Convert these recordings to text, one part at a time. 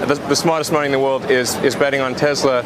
the smartest money in the world is betting on Tesla.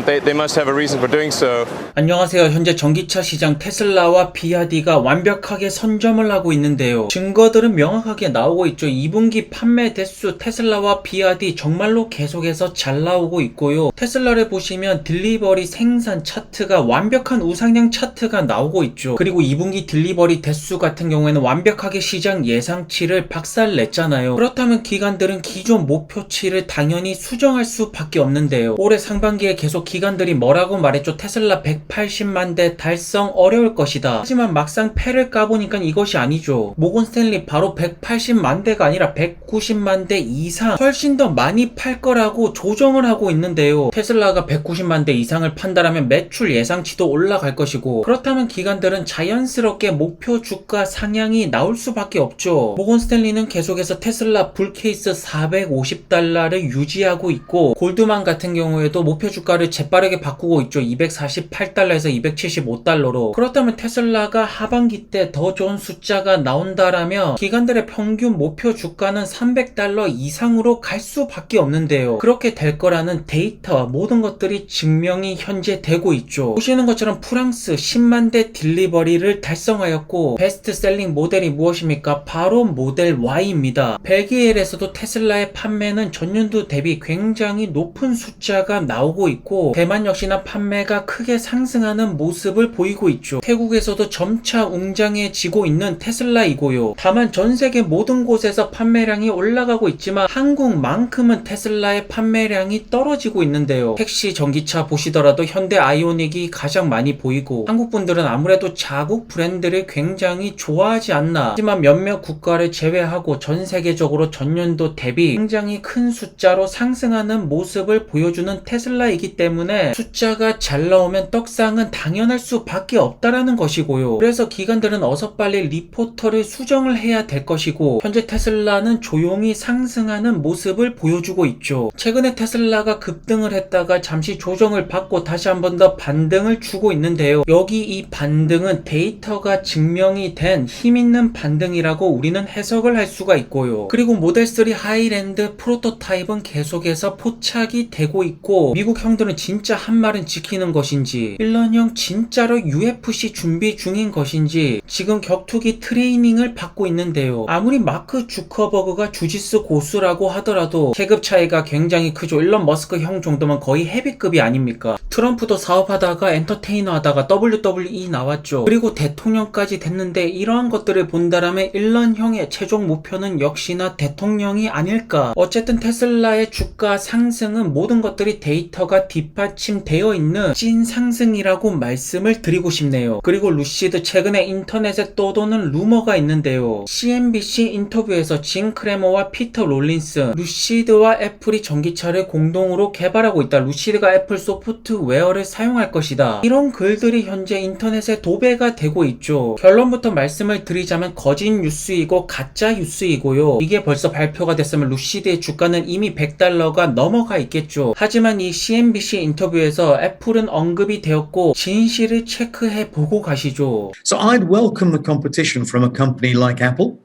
They must have a reason for doing so. 안녕하세요. 현재 전기차 시장 테슬라와 BYD가 완벽하게 선점을 하고 있는데요. 증거들은 명확하게 나오고 있죠. 2분기 판매 대수 테슬라와 BYD 정말로 계속해서 잘 나오고 있고요. 테슬라를 보시면 딜리버리 생산 차트가 완벽한 우상향 차트가 나오고 있죠. 그리고 2분기 딜리버리 대수 같은 경우에는 완벽하게 시장 예상치를 박살냈잖아요. 그렇다면 기관들은 기존 목표치를 당연히 수정할 수밖에 없는데요. 올해 상반기에 계속 기관들이 뭐라고 말했죠? 테슬라 180만 대 달성 어려울 것이다. 하지만 막상 패를 까보니까 이것이 아니죠. 모건 스탠리 바로 180만 대가 아니라 190만 대 이상 훨씬 더 많이 팔 거라고 조정을 하고 있는데요. 테슬라가 190만 대 이상을 판다라면 매출 예상치도 올라갈 것이고, 그렇다면 기관들은 자연스럽게 목표 주가 상향이 나올 수밖에 없죠. 모건 스탠리는 계속해서 테슬라 불케이스 450달러를 유지하고 있고, 골드만 같은 경우에도 목표 주가를 재빠르게 바꾸고 있죠. 248달러에서 275달러로. 그렇다면 테슬라가 하반기 때 더 좋은 숫자가 나온다라면 기관들의 평균 목표 주가는 300달러 이상으로 갈 수밖에 없는데요. 그렇게 될 거라는 데이터와 모든 것들이 증명이 현재 되고 있죠. 보시는 것처럼 프랑스 10만 대 딜리버리를 달성하였고, 베스트셀링 모델이 무엇입니까? 바로 모델 Y입니다. 벨기에에서도 테슬라의 판매는 전년도 대비 굉장히 높은 숫자가 나오고 있고, 대만 역시나 판매가 크게 상승하는 모습을 보이고 있죠. 태국에서도 점차 웅장해지고 있는 테슬라이고요. 다만 전세계 모든 곳에서 판매량이 올라가고 있지만 한국만큼은 테슬라의 판매량이 떨어지고 있는데요. 택시, 전기차 보시더라도 현대 아이오닉이 가장 많이 보이고, 한국분들은 아무래도 자국 브랜드를 굉장히 좋아하지 않나. 하지만 몇몇 국가를 제외하고 전 세계적으로 전년도 대비 굉장히 큰 숫자로 상승하는 모습을 보여주는 테슬라이기 때문에 숫자가 잘 나오면 떡상은 당연할 수밖에 없다라는 것이고요. 그래서 기관들은 어서 빨리 리포터를 수정을 해야 될 것이고, 현재 테슬라는 조용히 상승하는 모습을 보여주고 있죠. 최근에 테슬라가 급등을 했다가 잠시 조정을 받고 다시 한 번 더 반등을 주고 있는데요. 여기 이 반등은 데이터가 증명이 된 힘있는 반등이라고 우리는 해석을 할 수가 있고요. 그리고 모델3 하이랜드 프로토타입은 계속해서 포착이 되고 있고, 미국 형들은 진짜 한 말은 지키는 것인지, 일런 형 진짜로 UFC 준비 중인 것인지 지금 격투기 트레이닝을 받고 있는데요. 아무리 마크 주커버그가 주짓수 고수라고 하더라도 체급 차이가 굉장히 크죠. 일론 머스크 형 정도면 거의 헤비급이 아닙니까? 트럼프도 사업하다가 엔터테이너 하다가 WWE 나왔죠. 그리고 대통령까지 됐는데, 이러한 것들을 본다라면 일런 형의 최종 목표는 역시나 대통령이 아닐까. 어쨌든 테슬라의 주가 상승은 모든 것들이 데이터가 뒷받침되어 있는 찐 상승이라고 말씀을 드리고 싶네요. 그리고 루시드, 최근에 인터넷에 떠도는 루머가 있는데요. CNBC 인터뷰에서 진 크레머와 피터 롤린스, 루시드와 애플이 전기차를 공동으로 개발하고 있다. 루시드가 애플 소프트웨어를 사용할 것이다. 이런 글들이 현재 인터넷에 도배가 되고 있죠. 결론부터 말씀을 드리자면 거짓 뉴스이고 가짜 뉴스이고요. 이게 벌써 발표가 됐으면 루시드의 주가는 이미 100달러가 넘어가 있겠죠. 하지만 이 CNBC 인터뷰에서 애플은 언급이 되었고, 진실을 체크해 보고 가시죠. So I'd welcome the competition from a company like Apple,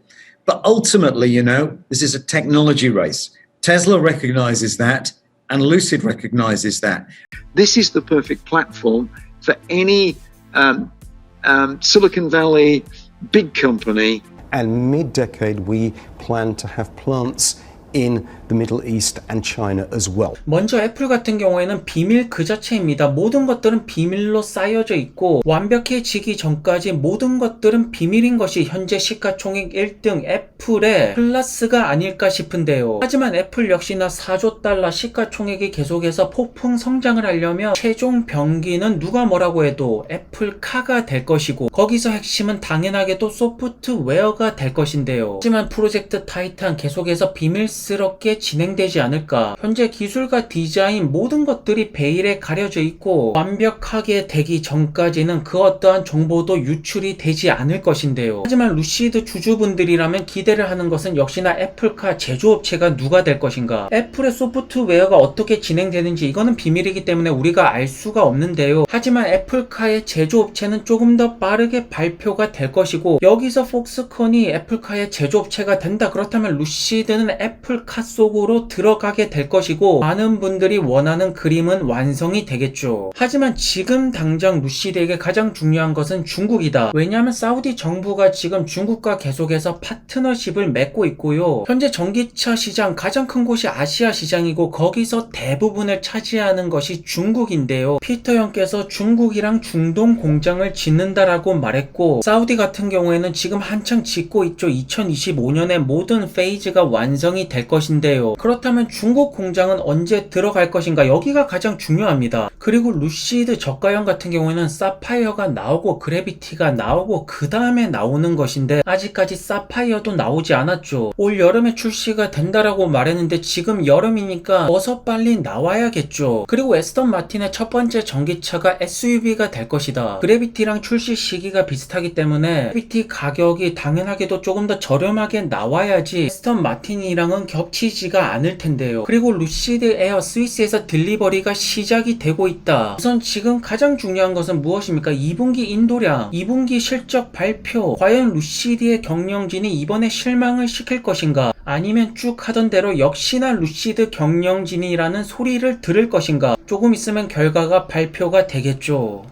but ultimately, this is a technology race. Tesla recognizes that, and Lucid recognizes that. This is the perfect platform for any Silicon Valley big company. And mid-decade, we plan to have plants in the Middle East and China as well. 먼저 애플 같은 경우에는 비밀 그 자체입니다. 모든 것들은 비밀로 쌓여져 있고, 완벽해지기 전까지 모든 것들은 비밀인 것이 현재 시가총액 1등 애플의 클라스가 아닐까 싶은데요. 하지만 애플 역시나 4조 달러 시가총액이 계속해서 폭풍 성장을 하려면 최종 병기는 누가 뭐라고 해도 애플카가 될 것이고, 거기서 핵심은 당연하게도 소프트웨어가 될 것인데요. 하지만 프로젝트 타이탄 계속해서 비밀스럽게 진행되지 않을까. 현재 기술과 디자인 모든 것들이 베일에 가려져 있고, 완벽하게 되기 전까지는 그 어떠한 정보도 유출이 되지 않을 것인데요. 하지만 루시드 주주분들이라면 기대를 하는 것은 역시나 애플카 제조업체가 누가 될 것인가. 애플의 소프트웨어가 어떻게 진행되는지 이거는 비밀이기 때문에 우리가 알 수가 없는데요. 하지만 애플카의 제조업체는 조금 더 빠르게 발표가 될 것이고, 여기서 폭스콘이 애플카의 제조업체가 된다 그렇다면 루시드는 애플 풀카 속으로 들어가게 될 것이고 많은 분들이 원하는 그림은 완성이 되겠죠. 하지만 지금 당장 루시드에게 가장 중요한 것은 중국이다. 왜냐하면 사우디 정부가 지금 중국과 계속해서 파트너십을 맺고 있고요. 현재 전기차 시장 가장 큰 곳이 아시아 시장이고 거기서 대부분을 차지하는 것이 중국인데요. 피터 형께서 중국이랑 중동 공장을 짓는다라고 말했고 사우디 같은 경우에는 지금 한창 짓고 있죠. 2025년에 모든 페이즈가 완성이 될 것인데요. 그렇다면 중국 공장은 언제 들어갈 것인가? 여기가 가장 중요합니다. 그리고 루시드 저가형 같은 경우에는 사파이어가 나오고 그래비티가 나오고 그 다음에 나오는 것인데 아직까지 사파이어도 나오지 않았죠. 올 여름에 출시가 된다라고 말했는데 지금 여름이니까 어서 빨리 나와야겠죠. 그리고 에스턴 마틴의 첫 번째 전기차가 SUV가 될 것이다. 그래비티랑 출시 시기가 비슷하기 때문에 그래비티 가격이 당연하게도 조금 더 저렴하게 나와야지 에스턴 마틴이랑은 겹치지가 않을 텐데요. 그리고 루시드 에어 스위스에서 딜리버리가 시작이 되고 있다. 우선 지금 가장 중요한 것은 무엇입니까? 2분기 인도량, 2분기 실적 발표. 과연 루시드의 경영진이 이번에 실망을 시킬 것인가? 아니면 쭉 하던 대로 역시나 루시드 경영진이라는 소리를 들을 것인가? 조금 있으면 결과가 발표가 되겠죠.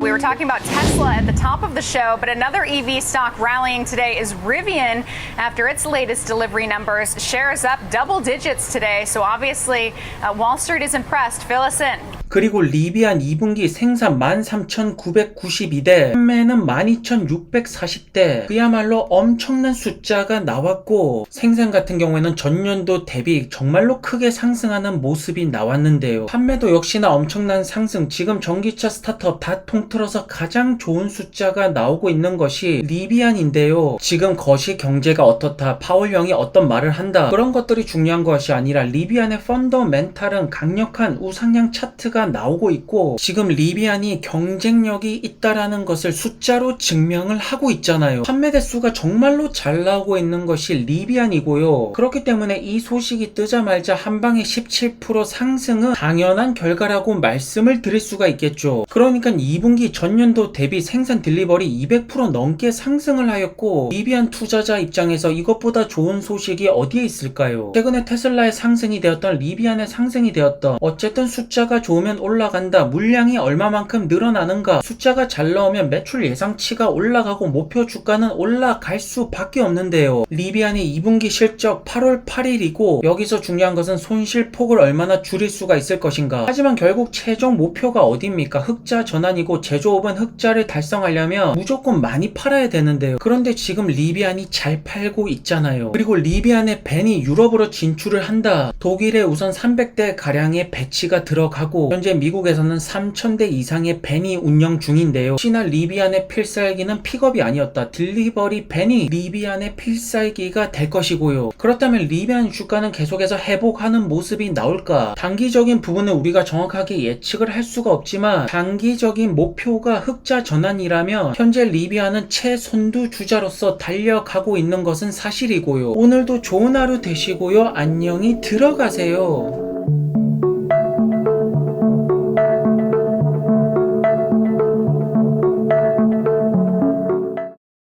We were talking about Tesla at the top of the show, but another EV stock rallying today is Rivian after its latest delivery numbers. Shares up double digits today, so obviously Wall Street is impressed. Fill us in. 그리고 리비안 2분기 생산 13,992대, 판매는 12,640대. 그야말로 엄청난 숫자가 나왔고 생산 같은 경우에는 전년도 대비 정말로 크게 상승하는 모습이 나왔는데요. 판매도 역시나 엄청난 상승. 지금 전기차 스타트업 다 통틀어서 가장 좋은 숫자가 나오고 있는 것이 리비안인데요. 지금 거시 경제가 어떻다, 파월 형이 어떤 말을 한다, 그런 것들이 중요한 것이 아니라 리비안의 펀더멘탈은 강력한 우상향 차트가 나오고 있고 지금 리비안이 경쟁력이 있다라는 것을 숫자로 증명을 하고 있잖아요. 판매 대수가 정말로 잘 나오고 있는 것이 리비안이고요. 그렇기 때문에 이 소식이 뜨자마자 한방에 17% 상승은 당연한 결과라고 말씀을 드릴 수가 있겠죠. 그러니까 2분기 전년도 대비 생산 딜리버리 200% 넘게 상승을 하였고 리비안 투자자 입장에서 이것보다 좋은 소식이 어디에 있을까요? 최근에 테슬라의 상승이 되었던 리비안의 상승이 되었던 어쨌든 숫자가 좋으면 올라간다. 물량이 얼마만큼 늘어나는가? 숫자가 잘 나오면 매출 예상치가 올라가고 목표 주가는 올라갈 수밖에 없는데요. 리비안의 2분기 실적 8월 8일이고 여기서 중요한 것은 손실폭을 얼마나 줄일 수가 있을 것인가. 하지만 결국 최종 목표가 어디입니까? 흑자 전환이고 제조업은 흑자를 달성하려면 무조건 많이 팔아야 되는데요. 그런데 지금 리비안이 잘 팔고 있잖아요. 그리고 리비안의 벤이 유럽으로 진출을 한다. 독일에 우선 300대 가량의 배치가 들어가고 현재 미국에서는 3,000대 이상의 벤이 운영 중인데요. 혹시나 리비안의 필살기는 픽업이 아니었다. 딜리버리 벤이 리비안의 필살기가 될 것이고요. 그렇다면 리비안 주가는 계속해서 회복하는 모습이 나올까? 단기적인 부분은 우리가 정확하게 예측을 할 수가 없지만 단기적인 목표가 흑자 전환이라면 현재 리비안은 최선두 주자로서 달려가고 있는 것은 사실이고요. 오늘도 좋은 하루 되시고요. 안녕히 들어가세요.